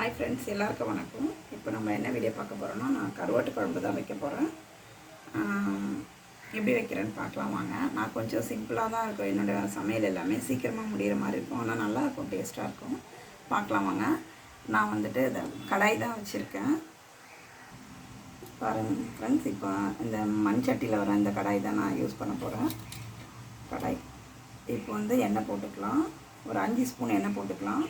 Hi friends, எல்லாருக்கும் வணக்கம். இப்போ நம்ம என்ன வீடியோ பார்க்க போகிறோன்னா, நான் கருவாட்டு குழம்பு தான் வைக்க போகிறேன். எப்படி வைக்கிறேன்னு பார்க்கலாம் வாங்க. நான் கொஞ்சம் சிம்பிளாக தான் இருக்கும், என்னோடய சமையல் எல்லாமே சீக்கிரமாக முடிகிற மாதிரி இருக்கும், ஆனால் நல்லாயிருக்கும், டேஸ்ட்டாக இருக்கும். பார்க்கலாம் வாங்க. நான் வந்துட்டு இதை கடாய் தான் வச்சுருக்கேன் பாருங்கள் ஃப்ரெண்ட்ஸ். இப்போ இந்த மண் சட்டியில் வர இந்த கடாய் தான் நான் யூஸ் பண்ண போகிறேன். கடாய் இப்போ வந்து எண்ணெய் போட்டுக்கலாம். ஒரு 5 ஸ்பூன் எண்ணெய் போட்டுக்கலாம்.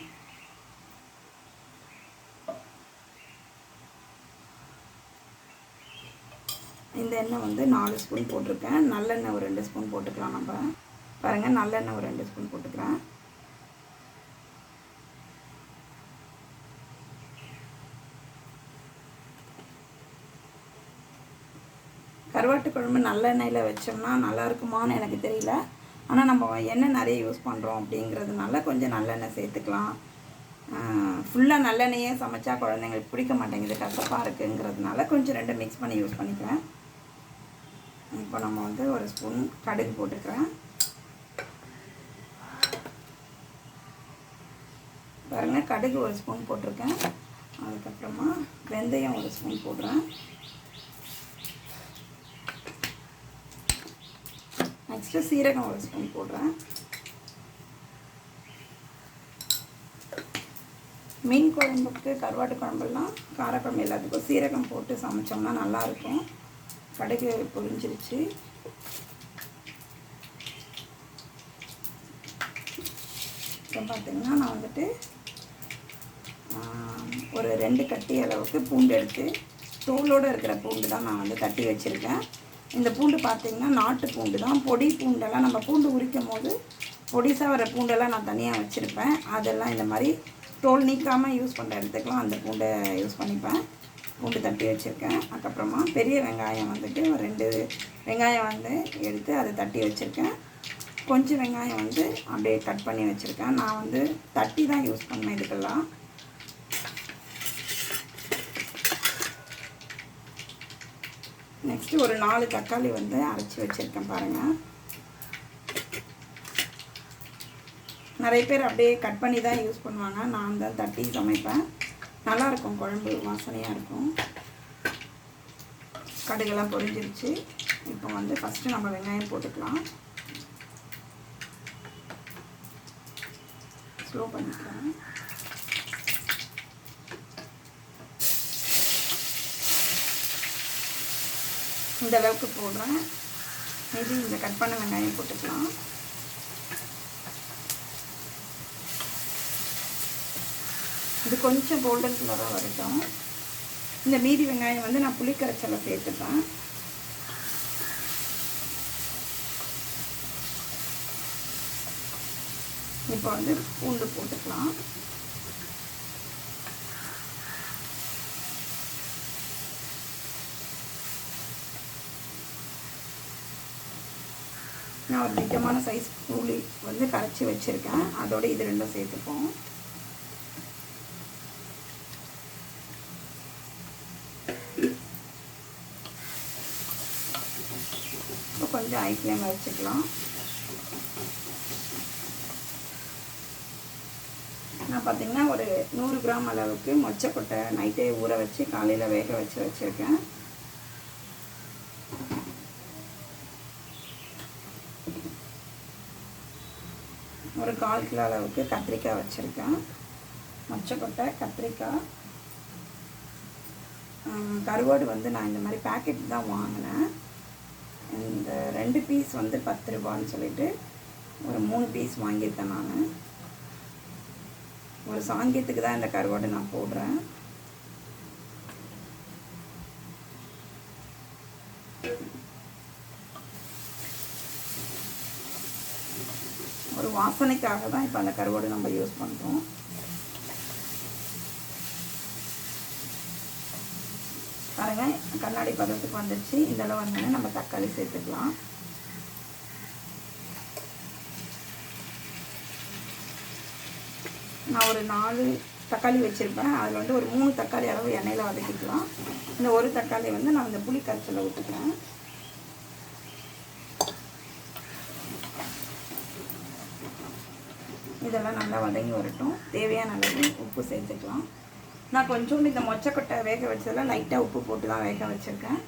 இந்த எண்ணெய் வந்து 4 ஸ்பூன் போட்டிருக்கேன். நல்லெண்ணெய் ஒரு 2 ஸ்பூன் போட்டுக்கலாம். நம்ம பாருங்கள், நல்லெண்ணெய் ஒரு 2 ஸ்பூன் போட்டுக்கிறேன். கருவாட்டு குழம்பு நல்லெண்ணெயில் வச்சோம்னா நல்லா இருக்குமான்னு எனக்கு தெரியல. ஆனால் நம்ம எண்ணெய் நிறைய யூஸ் பண்ணுறோம் அப்படிங்கிறதுனால கொஞ்சம் நல்லெண்ணெய் சேர்த்துக்கலாம். ஃபுல்லாக நல்லெண்ணெயே சமைச்சா குழந்தைங்களுக்கு பிடிக்க மாட்டேங்குது, கசப்பாக இருக்குங்கிறதுனால கொஞ்சம் 2 மிக்ஸ் பண்ணி யூஸ் பண்ணிக்கிறேன். இப்போ நம்ம வந்து ஒரு ஸ்பூன் கடுகு போட்டுக்கிறேன். பாருங்கள், கடுகு ஒரு ஸ்பூன் போட்டிருக்கேன். அதுக்கப்புறமா வெந்தயம் ஒரு ஸ்பூன் போடுறேன். நெக்ஸ்ட்டு சீரகம் ஒரு ஸ்பூன் போடுறேன். மீன் குழம்புக்கு, கருவாட்டு குழம்புலாம், காரக்குழம்பு எல்லாத்துக்கும் சீரகம் போட்டு சமைச்சோம்னா நல்லாயிருக்கும். கடுகு பொரிஞ்சிருச்சு. இப்போ பார்த்திங்கன்னா நான் வந்துட்டு ஒரு 2 கட்டி அளவுக்கு பூண்டு எடுத்து, தோலோடு இருக்கிற பூண்டு தான் நான் வந்து தட்டி வச்சுருக்கேன். இந்த பூண்டு பார்த்திங்கன்னா நாட்டு பூண்டு தான். பொடி பூண்டெல்லாம் நம்ம பூண்டு உரிக்கும் போது பொடிசாக வர பூண்டெல்லாம் நான் தனியாக வச்சுருப்பேன். அதெல்லாம் இந்த மாதிரி தோல் நீக்காமல் யூஸ் பண்ணுற இடத்துக்குலாம் அந்த பூண்டை யூஸ் பண்ணிப்பேன். பூண்டு தட்டி வச்சுருக்கேன். அதுக்கப்புறமா பெரிய வெங்காயம் வந்துட்டு ஒரு 2 வெங்காயம் வந்து எடுத்து அதை தட்டி வச்சுருக்கேன். கொஞ்சம் வெங்காயம் வந்து அப்படியே கட் பண்ணி வச்சுருக்கேன். நான் வந்து தட்டி தான் யூஸ் பண்ணேன் இதுக்கெல்லாம். நெக்ஸ்ட்டு ஒரு 4 தக்காளி வந்து அரைச்சி வச்சுருக்கேன் பாருங்கள். நிறைய பேர் அப்படியே கட் பண்ணி தான் யூஸ் பண்ணுவாங்க. நான் தான் தட்டி சமைப்பேன். நல்லாயிருக்கும், குழம்பு வாசனையாக இருக்கும். கடுகெல்லாம் பொரிஞ்சிருச்சு. இப்போ வந்து ஃபஸ்ட்டு நம்ம வெங்காயம் போட்டுக்கலாம். ஸ்லோ பண்ணிக்கலாம். இந்த அளவுக்கு போடுறேன். மீதி இந்த கட் பண்ண வெங்காயம் போட்டுக்கலாம். இது கொஞ்சம் கோல்டன் கலராக வரட்டும். இந்த மீதி வெங்காயம் வந்து நான் புளிக்கரைச்சலை சேர்த்துப்பேன். இப்போ வந்து பூண்டு போட்டுக்கலாம். நான் ஒரு திட்டமான சைஸ் புளி வந்து கரைச்சி வச்சுருக்கேன். அதோடு இது 2 சேர்த்துப்போம். கொஞ்சம் ஹை ஃப்ளேமில் வச்சுக்கலாம். நான் பார்த்திங்கன்னா ஒரு 100 கிராம் அளவுக்கு மொச்சக்கொட்டை நைட்டே ஊற வச்சு காலையில் வேக வச்சுருக்கேன். ஒரு 1/4 கிலோ அளவுக்கு கத்திரிக்காய் வச்சுருக்கேன். மொச்சக்கொட்டை, கத்திரிக்காய், கருவாடு வந்து நான் இந்த மாதிரி பேக்கெட் தான் வாங்கினேன். இந்த 2 பீஸ் வந்து 10 ரூபான்னு சொல்லிட்டு ஒரு 3 பீஸ் வாங்கியிருக்கேன். நான் ஒரு சாங்கியத்துக்கு தான் இந்த கருவாடு நான் போடுறேன். ஒரு வாசனைக்காக தான் இப்போ அந்த கருவாடு நம்ம யூஸ் பண்ணுறோம். பாருங்கள், கண்ணாடி பதத்துக்கு வந்துடுச்சு. இந்த அளவு வந்தோடனே நம்ம தக்காளி சேர்த்துக்கலாம். நான் ஒரு 4 தக்காளி வச்சுருப்பேன். அதில் வந்து ஒரு 3 தக்காளி அளவு எண்ணெயில் வதக்கிக்கலாம். இந்த ஒரு தக்காளி வந்து நான் இந்த புளி கரைச்சலை ஊற்றிக்கிறேன். இதெல்லாம் நல்லா வதங்கி வரட்டும். தேவையான அளவு உப்பு சேர்த்துக்கலாம். நான் கொஞ்சோண்டு இந்த மொச்சக்கொட்டை வேக வச்சதில் லைட்டாக உப்பு போட்டு தான் வேக வச்சுருக்கேன்.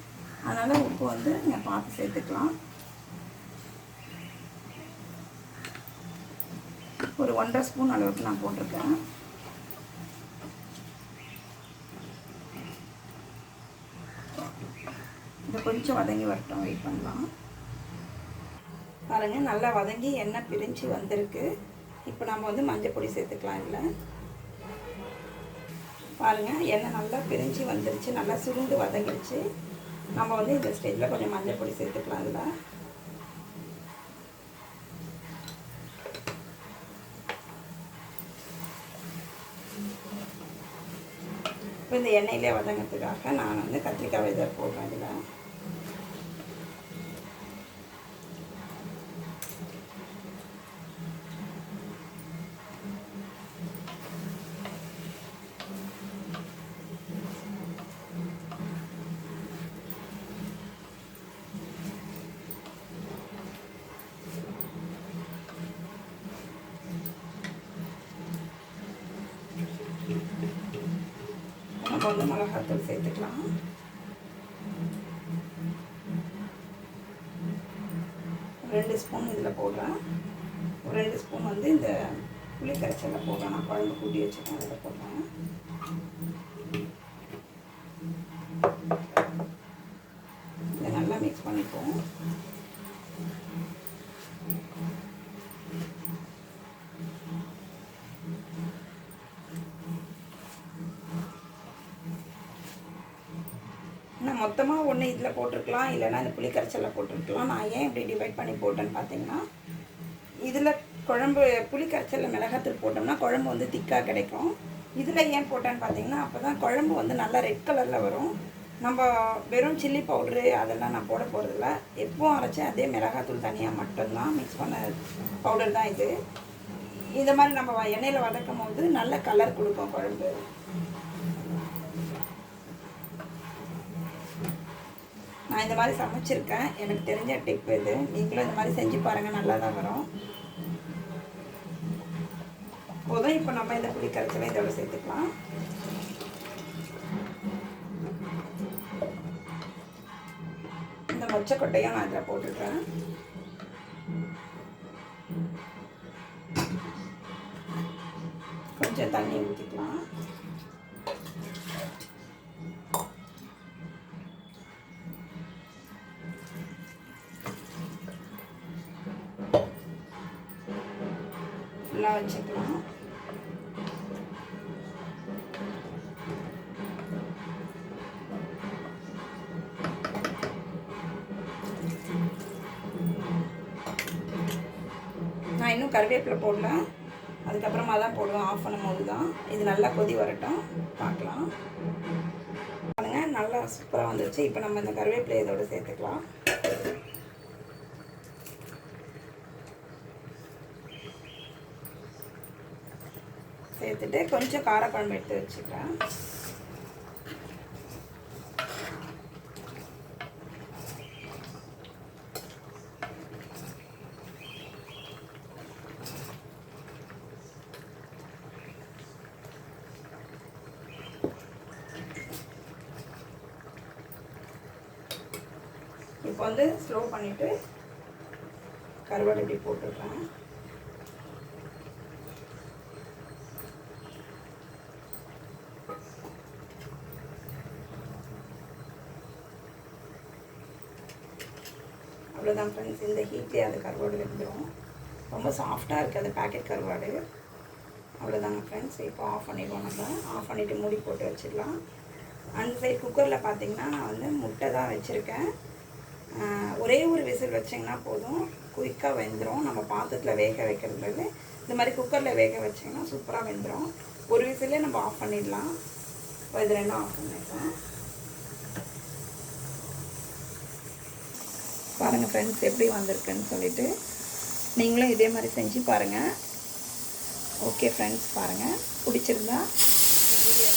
அதனால் உப்பு வந்து நீங்கள் பார்த்து சேர்த்துக்கலாம். ஒரு 1.5 ஸ்பூன் அளவுக்கு நான் போட்டிருக்கேன். இதை கொஞ்சம் வதங்கி வரட்டும், வெயிட் பண்ணலாம். பாருங்கள், நல்லா வதங்கி எண்ணெய் பிரிஞ்சு வந்திருக்கு. இப்போ நம்ம வந்து மஞ்சள் பொடி சேர்த்துக்கலாம். இல்லை பாருங்கள், எண்ணெய் நல்லா பிரிஞ்சு வந்துருச்சு, நல்லா சுருண்டு வதங்கிடுச்சு. நம்ம வந்து இந்த ஸ்டேஜில் கொஞ்சம் மஞ்சள் பொடி சேர்த்துக்கலாம். இதில் இப்போ இந்த எண்ணெயிலே வதங்கிறதுக்காக நான் வந்து கத்திரிக்காய் விதை போடுறேன். இதில் நம்ம வந்து மிளகாத்தூள் சேர்த்துக்கலாம். ஒரு 2 ஸ்பூன் இதில் போடுறேன். ஒரு 2 ஸ்பூன் வந்து இந்த புளி கரைச்சலை போடுறேன். நான் குழம்பு கூட்டி வச்சுருக்கேன், அதில் போடுறேன். இதை நல்லா மிக்ஸ் பண்ணிப்போம். நான் மொத்தமாக ஒன்று இதில் போட்டிருக்கலாம், இல்லைன்னா இந்த புளி கரைச்சலில் போட்டிருக்கலாம். நான் ஏன் இப்படி டிவைட் பண்ணி போட்டேன்னு பார்த்தீங்கன்னா, இதில் குழம்பு புளி கரைச்சலில் மிளகாத்தூள் போட்டோம்னா குழம்பு வந்து திக்காக கிடைக்கும். இதில் ஏன் போட்டேன்னு பார்த்தீங்கன்னா, அப்போ தான் குழம்பு வந்து நல்லா ரெட் கலரில் வரும். நம்ம வெறும் சில்லி பவுட்ரு அதெல்லாம் நான் போட போகிறதில்ல. எப்பவும் அரைச்சி அதே மிளகாத்தூள் தனியாக மட்டும்தான் மிக்ஸ் பண்ண பவுடர் தான் இது. இந்த மாதிரி நம்ம எண்ணெயில் வதக்கும் போது நல்ல கலர் கொடுக்கும் குழம்பு. நான் இந்த மாதிரி சமைச்சிருக்கேன், எனக்கு தெரிஞ்ச டிப் இது. நீங்களும் இந்த மாதிரி செஞ்சு பாருங்கள், நல்லா தான் வரும். போதும். இப்போ நம்ம இந்த புளி கரைச்சலை இதோட சேர்த்துக்கலாம். இந்த மொச்சக்கொட்டையும் நான் இதில் போட்டுக்கிறேன். கொஞ்சம் தண்ணி ஊற்றிக்கலாம். ஃபுல்லாக வச்சுக்கலாம். நான் இன்னும் கருவேப்பிலை போடல, அதுக்கப்புறமா தான் போடுவேன். ஆஃப் பண்ணும் போது தான். இது நல்லா கொதி வரட்டும், பார்க்கலாம். பாருங்கள், நல்லா சூப்பராக வந்துருச்சு. இப்போ நம்ம இந்த கருவேப்பிலை இதோடு சேர்த்துக்கலாம். சேர்த்துட்டு கொஞ்சம் காரக்குழம்பு எடுத்து வச்சுக்கிறேன். இப்போ வந்து ஸ்லோ பண்ணிவிட்டு கருவாடு இப்படி போட்டுடுறேன். அவ்வளோதான் ஃப்ரெண்ட்ஸ், இந்த ஹீட்லேயே அது கருவாடு வெந்துடும். ரொம்ப சாஃப்டாக இருக்குது அது பேக்கெட் கருவாடு. அவ்வளோதாங்க ஃப்ரெண்ட்ஸ். இப்போ ஆஃப் பண்ணிடுவோம். நம்ம ஆஃப் பண்ணிவிட்டு மூடி போட்டு வச்சிடலாம். அந்த சைடு குக்கரில் பார்த்திங்கன்னா நான் வந்து முட்டை தான் வச்சுருக்கேன். ஒரே ஒரு விசில் வச்சிங்கன்னா போதும், குயிக்காக வெந்துடும். நம்ம பாத்திரத்தில் வேக வைக்கிறது இந்த மாதிரி குக்கரில் வேக வச்சிங்கன்னா சூப்பராக வெந்துடும். ஒரு விசிலே நம்ம ஆஃப் பண்ணிடலாம். இப்போ இது ரெண்டும் ஆஃப் பண்ணிடுறோம். பாருங்கள் ஃப்ரெண்ட்ஸ், எப்படி வந்திருக்குன்னு சொல்லிட்டு நீங்களும் இதே மாதிரி செஞ்சு பாருங்கள். ஓகே ஃப்ரெண்ட்ஸ், பாருங்கள், பிடிச்சிருந்தா வீடியோ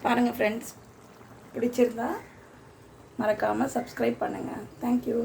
பாருங்கள் ஃப்ரெண்ட்ஸ், பிடிச்சிருந்தா மறக்காமல் சப்ஸ்கிரைப் பண்ணுங்கள். தேங்க்யூ.